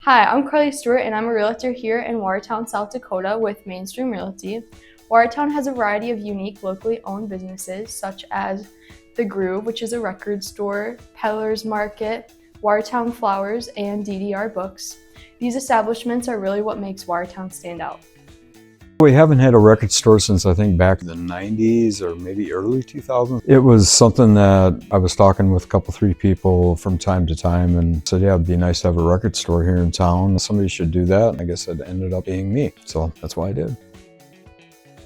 Hi, I'm Carley Stewart and I'm a realtor here in Watertown, South Dakota with Mainstream Realty. Watertown has a variety of unique locally owned businesses such as The Groove, which is a record store, Peddler's Market, Watertown Flowers, and DDR Books. These establishments are really what makes Watertown stand out. We haven't had a record store since I think back in the 90s or maybe early 2000s. It was something that I was talking with three people from time to time and said, yeah, it'd be nice to have a record store here in town. Somebody should do that. And I guess it ended up being me. So that's why I did.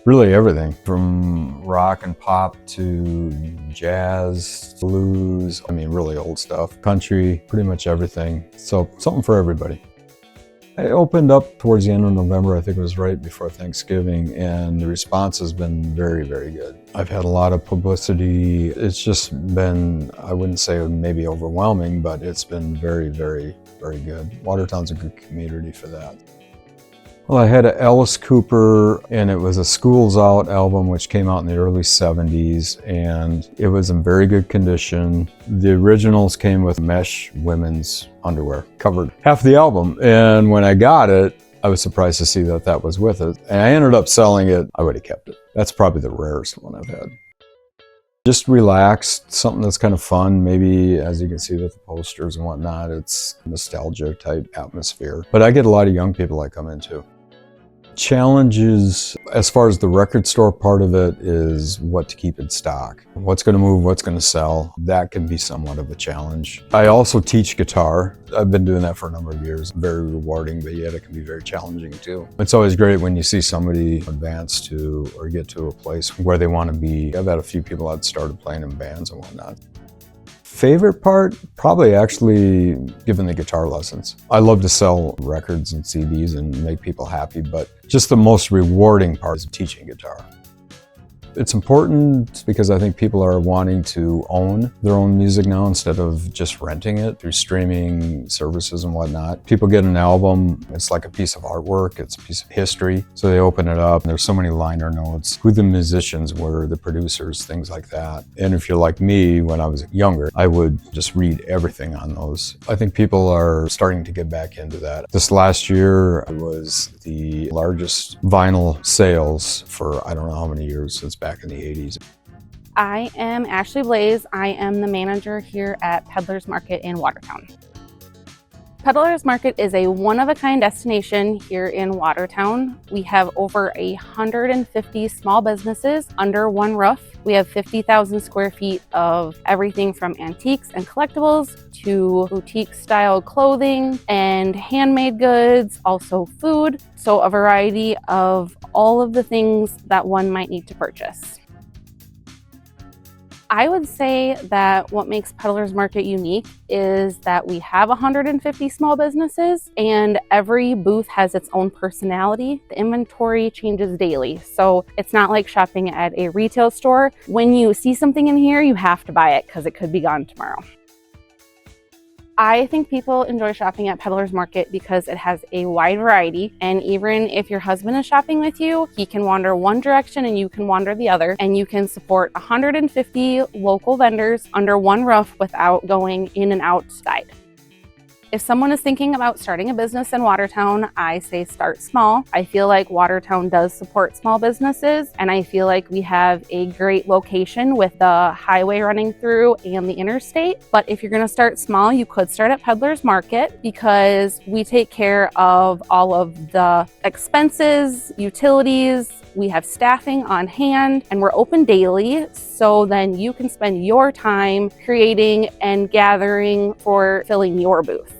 Really everything from rock and pop to jazz, blues, really old stuff, country, pretty much everything. So something for everybody. I opened up towards the end of November, I think it was right before Thanksgiving, and the response has been very, very good. I've had a lot of publicity. It's just been, I wouldn't say maybe overwhelming, but it's been very, very, very good. Watertown's a good community for that. Well, I had an Alice Cooper, and it was a School's Out album, which came out in the early 70s, and it was in very good condition. The originals came with mesh women's underwear, covered half the album, and when I got it, I was surprised to see that that was with it, and I ended up selling it. I would have kept it. That's probably the rarest one I've had. Just relaxed, something that's kind of fun. Maybe, as you can see with the posters and whatnot, it's nostalgia type atmosphere. But I get a lot of young people that come in too. Challenges, as far as the record store part of it, is what to keep in stock. What's going to move, what's going to sell. That can be somewhat of a challenge. I also teach guitar. I've been doing that for a number of years. Very rewarding, but yet it can be very challenging too. It's always great when you see somebody advance to or get to a place where they want to be. I've had a few people that started playing in bands and whatnot. Favorite part? Probably actually giving the guitar lessons. I love to sell records and CDs and make people happy, but just the most rewarding part is teaching guitar. It's important because I think people are wanting to own their own music now instead of just renting it through streaming services and whatnot. People get an album, it's like a piece of artwork, it's a piece of history. So they open it up and there's so many liner notes, who the musicians were, the producers, things like that. And if you're like me, when I was younger, I would just read everything on those. I think people are starting to get back into that. This last year was the largest vinyl sales for I don't know how many years, since back in the 80s. I am Ashley Blais. I am the manager here at Peddler's Market in Watertown. Peddler's Market is a one-of-a-kind destination here in Watertown. We have over 150 small businesses under one roof. We have 50,000 square feet of everything from antiques and collectibles to boutique-style clothing and handmade goods, also food. So a variety of all of the things that one might need to purchase. I would say that what makes Peddler's Market unique is that we have 150 small businesses and every booth has its own personality. The inventory changes daily, so it's not like shopping at a retail store. When you see something in here, you have to buy it because it could be gone tomorrow. I think people enjoy shopping at Peddler's Market because it has a wide variety, and even if your husband is shopping with you, he can wander one direction and you can wander the other, and you can support 150 local vendors under one roof without going in and outside. If someone is thinking about starting a business in Watertown, I say start small. I feel like Watertown does support small businesses, and I feel like we have a great location with the highway running through and the interstate. But if you're gonna start small, you could start at Peddler's Market because we take care of all of the expenses, utilities, we have staffing on hand, and we're open daily, so then you can spend your time creating and gathering for filling your booth.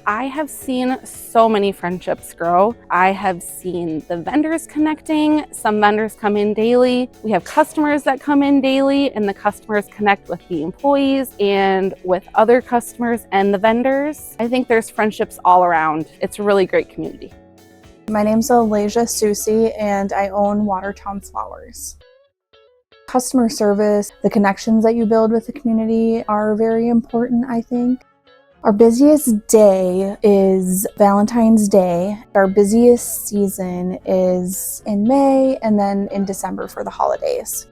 I have seen so many friendships grow. I have seen the vendors connecting. Some vendors come in daily. We have customers that come in daily, and the customers connect with the employees and with other customers and the vendors. I think there's friendships all around. It's a really great community. My name's Alasia, Soucy, and I own Watertown Flowers. Customer service, the connections that you build with the community are very important, I think. Our busiest day is Valentine's Day. Our busiest season is in May and then in December for the holidays.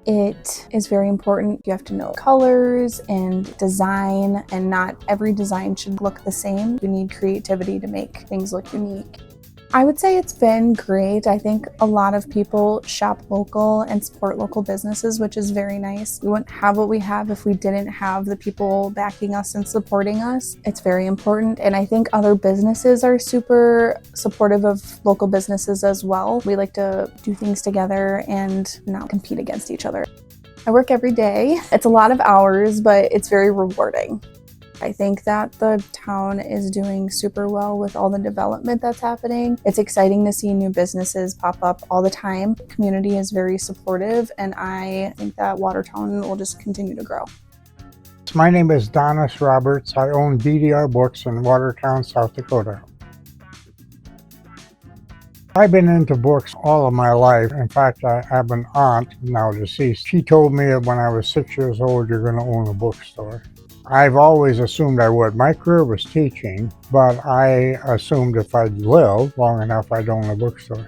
It is very important. You have to know colors and design, and not every design should look the same. You need creativity to make things look unique. I would say it's been great. I think a lot of people shop local and support local businesses, which is very nice. We wouldn't have what we have if we didn't have the people backing us and supporting us. It's very important, and I think other businesses are super supportive of local businesses as well. We like to do things together and not compete against each other. I work every day. It's a lot of hours, but it's very rewarding. I think that the town is doing super well with all the development that's happening. It's exciting to see new businesses pop up all the time. The community is very supportive, and I think that Watertown will just continue to grow. My name is Donus Roberts. I own DDR Books in Watertown, South Dakota. I've been into books all of my life. In fact, I have an aunt, now deceased. She told me that when I was 6 years old, you're going to own a bookstore. I've always assumed I would. My career was teaching, but I assumed if I'd live long enough, I'd own a bookstore.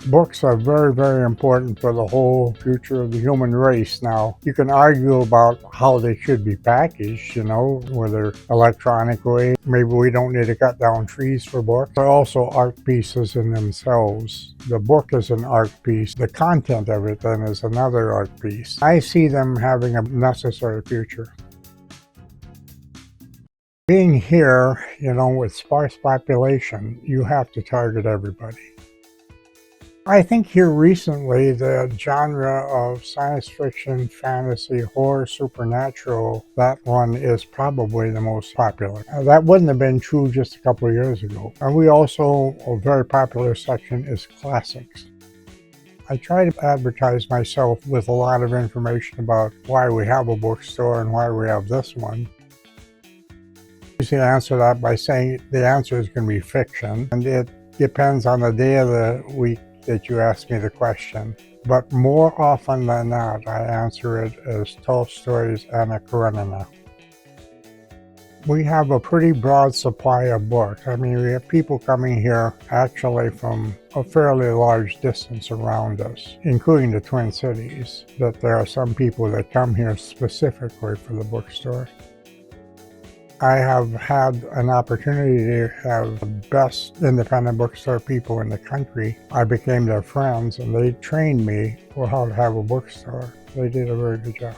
Books are very, very important for the whole future of the human race now. You can argue about how they should be packaged, whether electronically. Maybe we don't need to cut down trees for books. They're also art pieces in themselves. The book is an art piece. The content of it then is another art piece. I see them having a necessary future. Being here, with sparse population, you have to target everybody. I think here recently the genre of science fiction, fantasy, horror, supernatural, that one is probably the most popular. That wouldn't have been true just a couple of years ago. And we also, a very popular section is classics. I try to advertise myself with a lot of information about why we have a bookstore and why we have this one. I usually answer that by saying the answer is going to be fiction, and it depends on the day of the week that you ask me the question. But more often than not, I answer it as Tolstoy's Anna Karenina. We have a pretty broad supply of books. We have people coming here actually from a fairly large distance around us, including the Twin Cities, that there are some people that come here specifically for the bookstore. I have had an opportunity to have the best independent bookstore people in the country. I became their friends, and they trained me for how to have a bookstore. They did a very good job.